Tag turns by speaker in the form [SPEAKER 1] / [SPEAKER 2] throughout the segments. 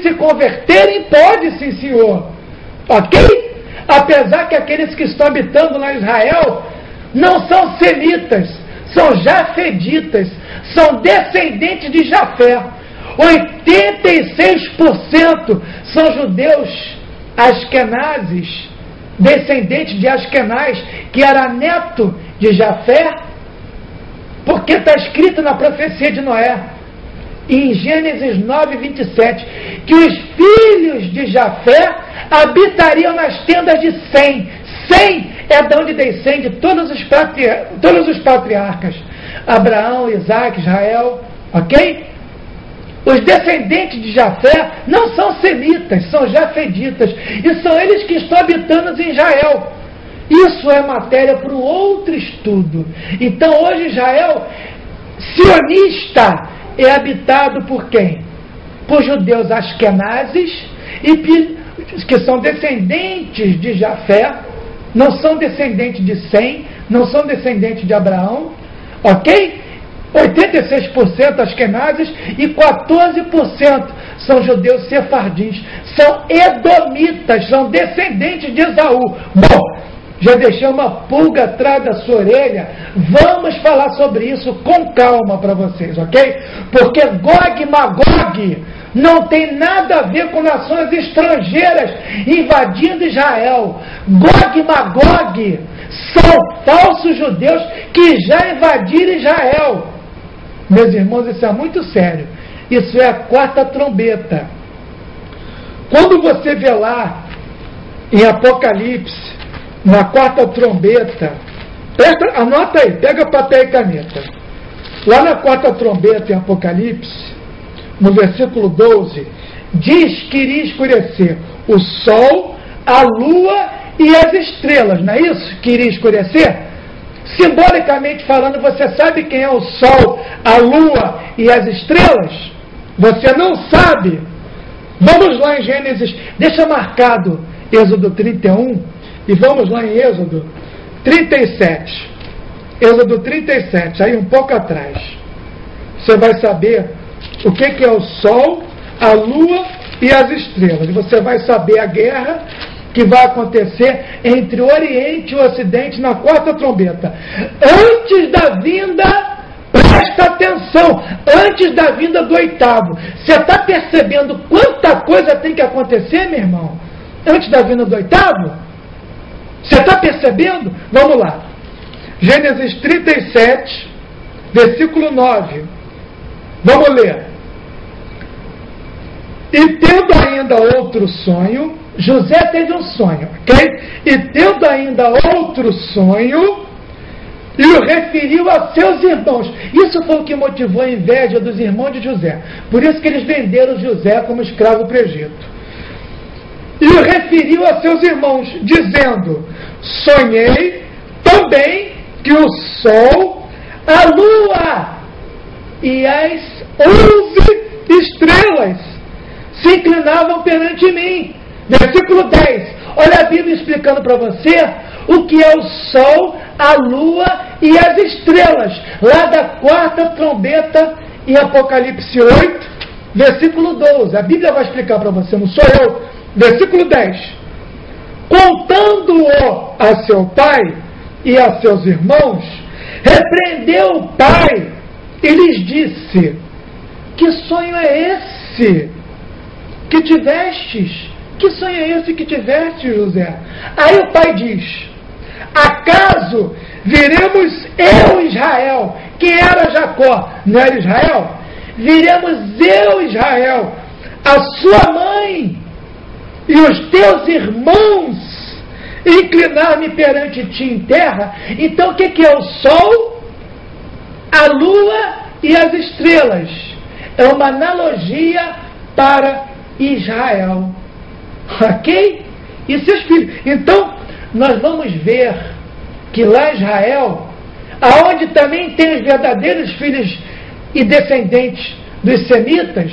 [SPEAKER 1] se converterem, pode, sim, senhor. Ok? Apesar que aqueles que estão habitando lá em Israel não são semitas, são jafeditas, são descendentes de Jafé. 86% são judeus askenazes, descendentes de Askenaz, que era neto de Jafé, porque está escrito na profecia de Noé, em Gênesis 9:27, que os filhos de Jafé habitariam nas tendas de Sem. Sem é de onde descende todos os patriarcas, Abraão, Isaac, Israel, ok? Os descendentes de Jafé não são semitas, são jafeditas, e são eles que estão habitando em Israel. Isso é matéria para um outro estudo. Então hoje Israel sionista é habitado por quem? Por judeus askenazes, que são descendentes de Jafé, não são descendentes de Sem, não são descendentes de Abraão, ok? 86% askenazes e 14% são judeus sefardins, são edomitas, são descendentes de Esaú. Bom, já deixei uma pulga atrás da sua orelha, vamos falar sobre isso com calma para vocês, ok? Porque Gog e Magog não tem nada a ver com nações estrangeiras invadindo Israel. Gog e Magog são falsos judeus que já invadiram Israel. Meus irmãos, isso é muito sério. Isso é a quarta trombeta. Quando você vê lá em Apocalipse, na quarta trombeta, anota aí, pega papel e caneta. Lá na quarta trombeta em Apocalipse, no versículo 12, diz que iria escurecer o sol, a lua e as estrelas, não é isso? Que iria escurecer? Simbolicamente falando, você sabe quem é o sol, a lua e as estrelas? Você não sabe? Vamos lá em Gênesis, deixa marcado Êxodo 31 e vamos lá em Êxodo 37. Êxodo 37, aí um pouco atrás. Você vai saber o que é o sol, a lua e as estrelas. E você vai saber a guerra que vai acontecer entre o Oriente e o Ocidente na quarta trombeta. Antes da vinda, presta atenção, antes da vinda do oitavo. Você está percebendo quanta coisa tem que acontecer, meu irmão? Antes da vinda do oitavo? Você está percebendo? Vamos lá. Gênesis 37, versículo 9. Vamos ler. E tendo ainda outro sonho, José teve um sonho, ok? E tendo ainda outro sonho, e o referiu a seus irmãos. Isso foi o que motivou a inveja dos irmãos de José. Por isso que eles venderam José como escravo para o Egito. E o referiu a seus irmãos, dizendo: sonhei também que o sol, a lua e as 11 estrelas se inclinavam perante mim. Versículo 10. Olha a Bíblia explicando para você o que é o sol, a lua e as estrelas. Lá da quarta trombeta em Apocalipse 8, versículo 12. A Bíblia vai explicar para você, não sou eu. Versículo 10. Contando-o a seu pai e a seus irmãos, repreendeu o pai e lhes disse: que sonho é esse que tivestes? Que sonho é esse que tiveste, José? Aí o pai diz: acaso viremos eu, Israel? Quem era Jacó? Não era Israel? Viremos eu, Israel, a sua mãe e os teus irmãos inclinar-me perante ti em terra? Então o que é o sol, a lua e as estrelas? É uma analogia para Israel. Ok? E seus filhos. Então, nós vamos ver que lá em Israel, aonde também tem os verdadeiros filhos e descendentes dos semitas,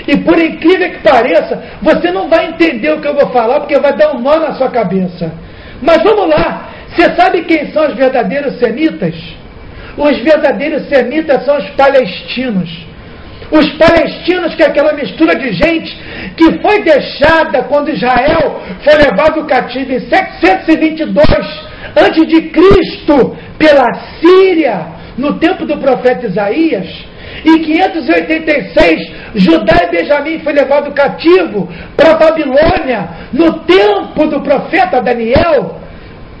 [SPEAKER 1] e por incrível que pareça, você não vai entender o que eu vou falar, porque vai dar um nó na sua cabeça. Mas vamos lá. Você sabe quem são os verdadeiros semitas? Os verdadeiros semitas são os palestinos. Os palestinos, que é aquela mistura de gente que foi deixada quando Israel foi levado cativo em 722 antes de Cristo pela Síria, no tempo do profeta Isaías, e 586 Judá e Benjamim foi levado cativo para a Babilônia no tempo do profeta Daniel.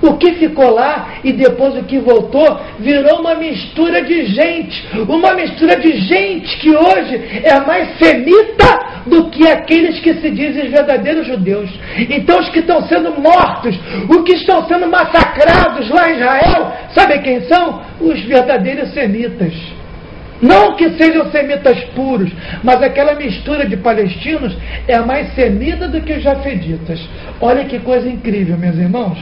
[SPEAKER 1] O que ficou lá e depois o que voltou virou uma mistura de gente que hoje é mais semita do que aqueles que se dizem verdadeiros judeus. Então os que estão sendo mortos, os que estão sendo massacrados lá em Israel, sabe quem são? Os verdadeiros semitas. Não que sejam semitas puros, mas aquela mistura de palestinos é mais semita do que os jafeditas. Olha que coisa incrível, meus irmãos.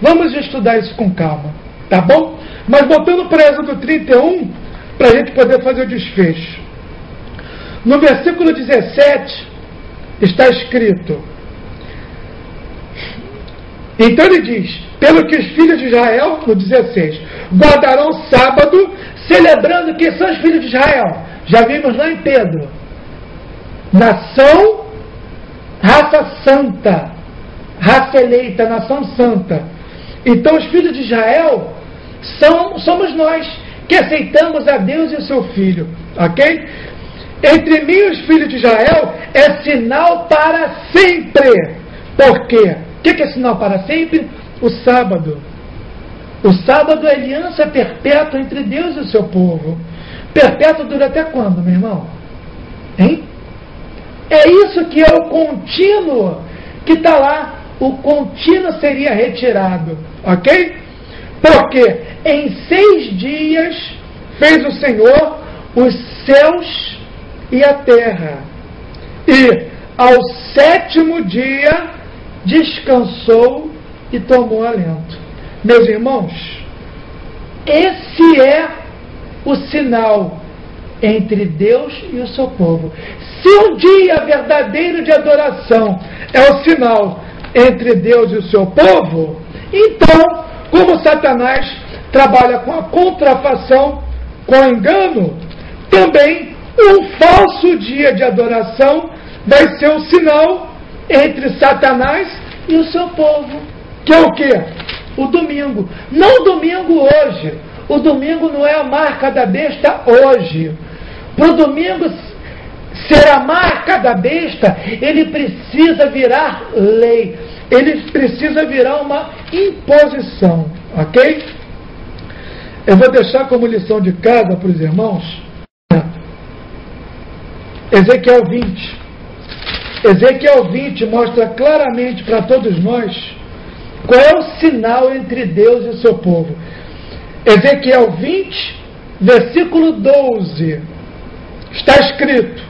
[SPEAKER 1] Vamos estudar isso com calma, tá bom? Mas voltando para Êxodo 31, para a gente poder fazer o desfecho. No versículo 17, está escrito: então ele diz, pelo que os filhos de Israel, no 16, guardarão o sábado, celebrando quem são os filhos de Israel. Já vimos lá em Pedro. Nação, raça santa, raça eleita, nação santa. Então os filhos de Israel somos nós, que aceitamos a Deus e o seu Filho. Ok? Entre mim e os filhos de Israel é sinal para sempre. Por quê? O que é sinal para sempre? O sábado. O sábado é aliança perpétua entre Deus e o seu povo. Perpétua dura até quando, meu irmão? Hein? É isso que é o contínuo que está lá. O contínuo seria retirado. Ok? Porque em 6 dias fez o Senhor os céus e a terra. E ao 7º dia descansou e tomou alento. Meus irmãos, esse é o sinal entre Deus e o seu povo. Se um dia verdadeiro de adoração é o sinal entre Deus e o seu povo, então, como Satanás trabalha com a contrafação, com o engano, também um falso dia de adoração vai ser o sinal entre Satanás e o seu povo. Que é o quê? O domingo. Não o domingo hoje. O domingo não é a marca da besta hoje. Para o domingo ser a marca da besta, ele precisa virar lei. Ele precisa virar uma imposição. Ok? Eu vou deixar como lição de casa para os irmãos Ezequiel 20. Ezequiel 20 mostra claramente para todos nós qual é o sinal entre Deus e o seu povo. Ezequiel 20, versículo 12. Está escrito: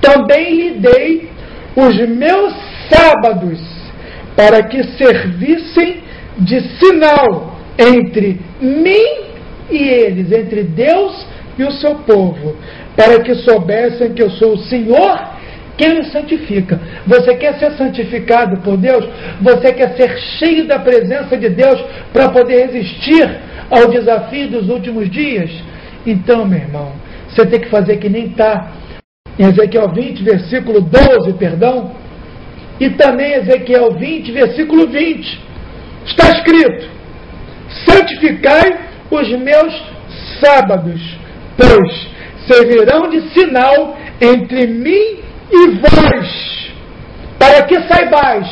[SPEAKER 1] também lhe dei os meus sábados para que servissem de sinal entre mim e eles, entre Deus e o seu povo, para que soubessem que eu sou o Senhor quem os santifica. Você quer ser santificado por Deus? Você quer ser cheio da presença de Deus para poder resistir ao desafio dos últimos dias? Então, meu irmão, você tem que fazer que nem está em Ezequiel 20, versículo 12, perdão, e também Ezequiel 20, versículo 20. Está escrito: santificai os meus sábados, pois servirão de sinal entre mim e vós, para que saibais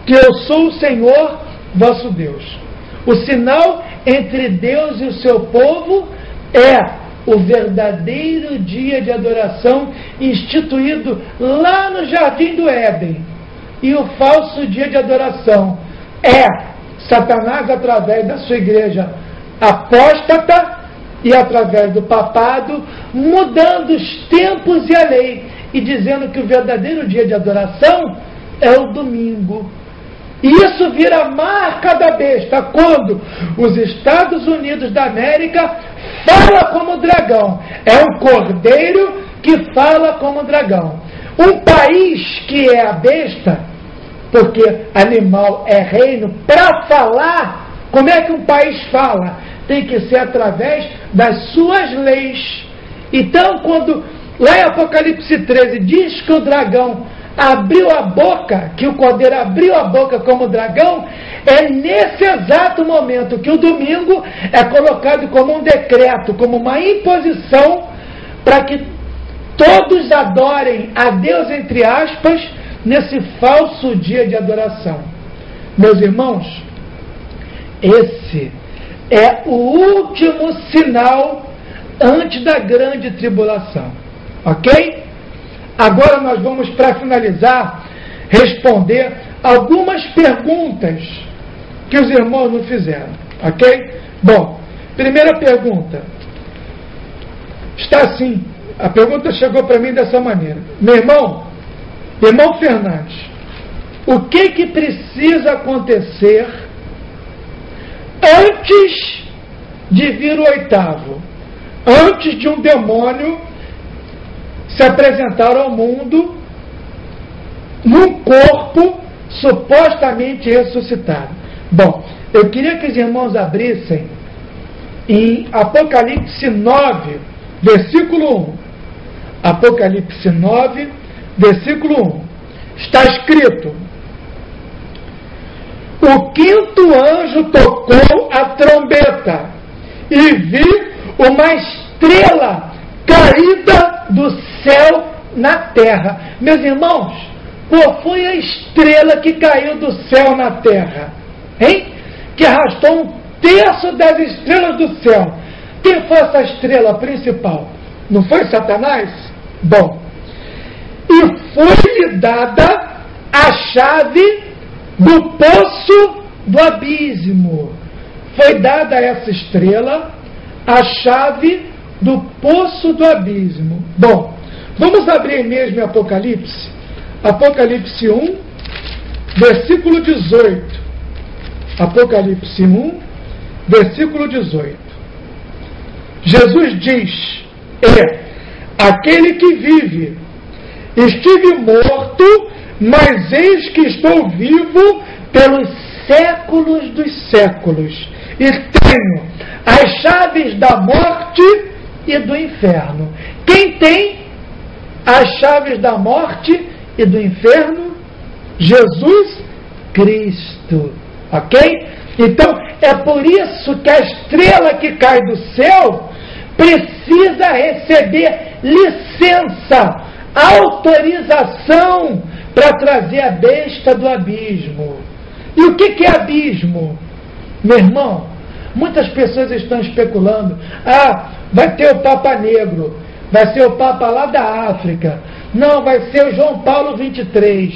[SPEAKER 1] que eu sou o Senhor vosso Deus. O sinal entre Deus e o seu povo é o verdadeiro dia de adoração instituído lá no Jardim do Éden. E o falso dia de adoração é Satanás, através da sua igreja apóstata e através do papado, mudando os tempos e a lei e dizendo que o verdadeiro dia de adoração é o domingo. E isso vira marca da besta quando os Estados Unidos da América fala como dragão. É um cordeiro que fala como dragão. Um país que é a besta, porque animal é reino, para falar, como é que um país fala? Tem que ser através das suas leis. Então, quando lá em Apocalipse 13, diz que o dragão abriu a boca, que o cordeiro abriu a boca como dragão, é nesse exato momento que o domingo é colocado como um decreto, como uma imposição, para que todos adorem a Deus, entre aspas, nesse falso dia de adoração. Meus irmãos, esse é o último sinal antes da grande tribulação. Ok? Agora nós vamos, para finalizar, responder algumas perguntas que os irmãos nos fizeram. Ok? Bom, primeira pergunta. Está assim. A pergunta chegou para mim dessa maneira. Meu irmão Fernandes, o que precisa acontecer antes de vir o oitavo? Antes de um demônio se apresentar ao mundo num corpo supostamente ressuscitado. Bom, eu queria que os irmãos abrissem em Apocalipse 9, versículo 1. Apocalipse 9, versículo 1. Está escrito: o quinto anjo tocou a trombeta e vi uma estrela caída do céu na terra. Meus irmãos, qual foi a estrela que caiu do céu na terra? Hein? Que arrastou um terço das estrelas do céu. Quem foi essa estrela principal? Não foi Satanás? Bom, e foi-lhe dada a chave do poço do abismo. Foi dada a essa estrela a chave do poço do abismo. Bom, vamos abrir mesmo em Apocalipse. Apocalipse 1, versículo 18. Apocalipse 1, versículo 18. Jesus diz: aquele que vive, estive morto, mas eis que estou vivo pelos séculos dos séculos, e tenho as chaves da morte e do inferno. Quem tem as chaves da morte e do inferno? Jesus Cristo. Ok? Então, é por isso que a estrela que cai do céu precisa receber licença, autorização para trazer a besta do abismo. E o que é abismo? Meu irmão, muitas pessoas estão especulando: vai ter o Papa Negro, vai ser o Papa lá da África, não, vai ser o João Paulo 23,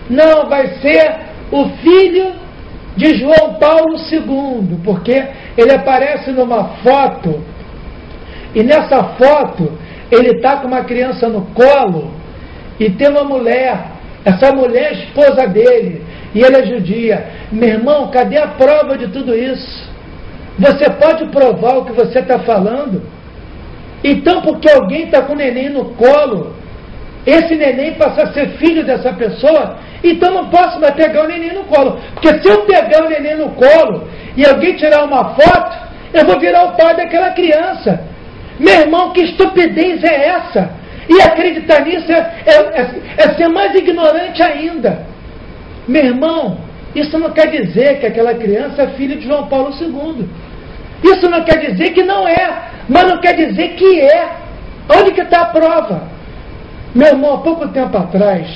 [SPEAKER 1] não, vai ser o filho de João Paulo II, porque ele aparece numa foto, e nessa foto ele está com uma criança no colo, e tem uma mulher, essa mulher é a esposa dele, e ele é judia. Meu irmão, cadê a prova de tudo isso? Você pode provar o que você está falando? Então, porque alguém está com o neném no colo, esse neném passa a ser filho dessa pessoa, então não posso mais pegar o neném no colo. Porque se eu pegar o neném no colo e alguém tirar uma foto, eu vou virar o pai daquela criança. Meu irmão, que estupidez é essa? E acreditar nisso é ser mais ignorante ainda. Meu irmão, isso não quer dizer que aquela criança é filha de João Paulo II. Isso não quer dizer que não é, mas não quer dizer que é. Onde que está a prova? Meu irmão, há pouco tempo atrás,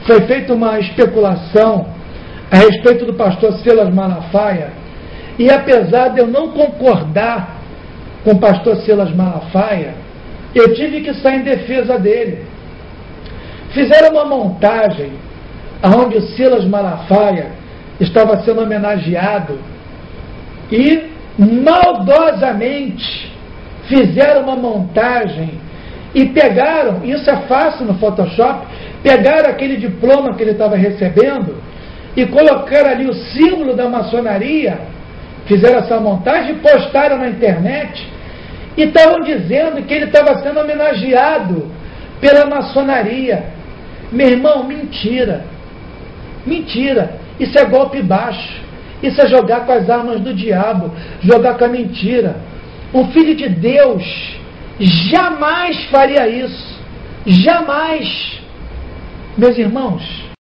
[SPEAKER 1] foi feita uma especulação a respeito do pastor Silas Malafaia, e apesar de eu não concordar com o pastor Silas Malafaia, eu tive que sair em defesa dele. Fizeram uma montagem onde o Silas Malafaia estava sendo homenageado e maldosamente fizeram uma montagem e pegaram, isso é fácil no Photoshop, pegaram aquele diploma que ele estava recebendo e colocaram ali o símbolo da maçonaria, fizeram essa montagem e postaram na internet e estavam dizendo que ele estava sendo homenageado pela maçonaria. Meu irmão, mentira. Mentira. Isso é golpe baixo. Isso é jogar com as armas do diabo, jogar com a mentira. Um filho de Deus jamais faria isso. Jamais. Meus irmãos,